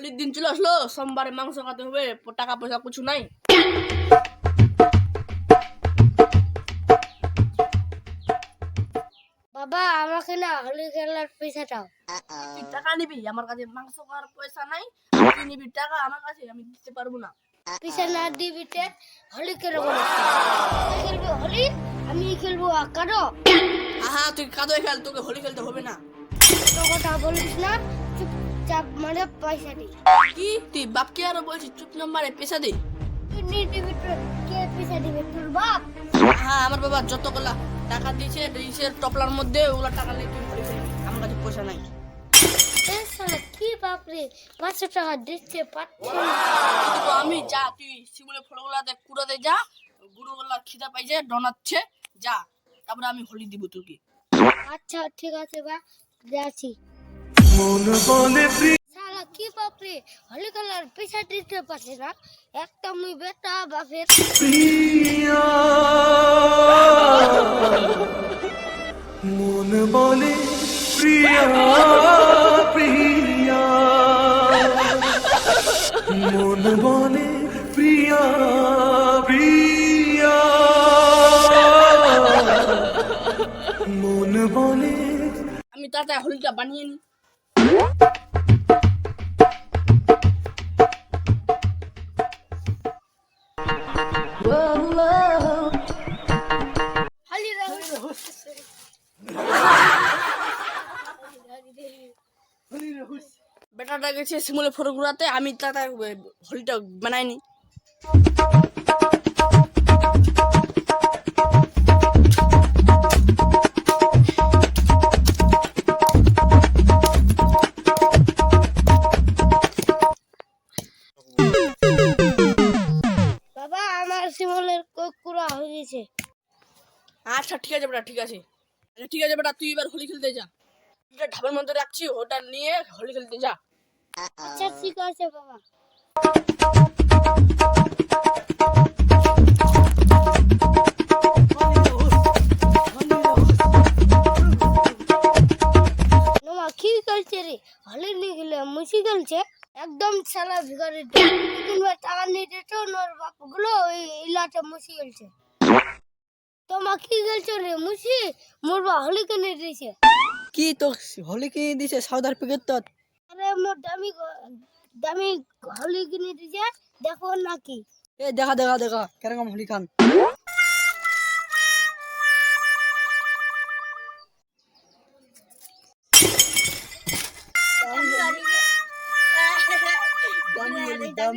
হোলির দিন চলে আসলো, সোমবারে মাংস খাতে হবে, টাকা পয়সা কিছু নাই। বাবা আমাকে না হোলি খেলার পয়সা দাও। তুই টাকা নিবি, আমার কাছে মাংস খাওয়ার পয়সা নাই। তুই নিবি টাকা আমার কাছে, আমি দিতে পারবো না। পয়সা না দিবি তে হোলি খেলবো না। তুই খেলবি হোলি, আমি খেলবো কারো। হ্যাঁ তুই কাদোয় খেল, তোকে হোলি খেলতে হবে না। তো কথা বলিস না, চুপচাপ মানে পয়সা দি। কি তুই বাপকে আরো বলছিস চুপ নম্বরে পয়সা দে? তুই নিয়ে দিবি, কে পয়সা দিবে? তোর বাপ। হ্যাঁ আমার বাবা যতগুলা টাকা দিয়েছে রিসের টপলার মধ্যে ওগুলা টাকা নিয়ে তুই হোলি খেলবি, আমার কাছে পয়সা নাই। এ শালা কি বাপ রে, 500 টাকা দিচ্ছে পাচ্ছে না। তো আমি যা, তুই শিমুলে ফলগুলাতে কুড়াতে যা, গুরুগুলা খিদা পাইছে ডনাচ্ছে, যা, তারপরে আমি হোলি দিব তোকে। আচ্ছা ঠিক আছে বা, যাচ্ছি। শালা কি বাপ রে, হোলি খেলার পয়সা দিতে পারছে না। একটা মুই বেটা বাপের। মন বলে প্রিয়া প্রিয়া, মন বলে প্রিয়া প্রিয়া, মন বলে। আমি তাড়াতাড়ি হোলিটা বানিয়ে নি। বেটাটা গেছে শিমুলে ফটো ঘুরাতে, আমি তাড়াতাড়ি হোলিটা বানাইনি। বাবা আমার শিমলের কুকুরা হয়ে গেছে। আচ্ছা ঠিক আছে বেটা, ঠিক আছে। আচ্ছা ঠিক আছে বেটা, তুই এবার হোলি খেলতে যা। এটা ঢাবের মধ্যে রাখছি, ওটা নিয়ে হোলি খেলতে যা। আচ্ছা ঠিক আছে বাবা। নোমা কি করছে রে, হোলি নিয়ে গেলে মুসি খেলছে। একদম শালা ভিখারি, কিংবা টাকা নিয়ে যেত ওর বাপগুলো ওই ইলাতে মুসি খেলছে। তোমা কি খেলছো রে মুসি, মোর বা হোলি কিনে দিয়েছে। কি তো হোলি কিনে দিছে সাউদার প্যাকেট তো? আরে মোর দামি দামি হোলি কিনে দিয়েছে, দেখো নাকি। এ দেখা দেখা দেখা কেরকম হোলি খান। দামি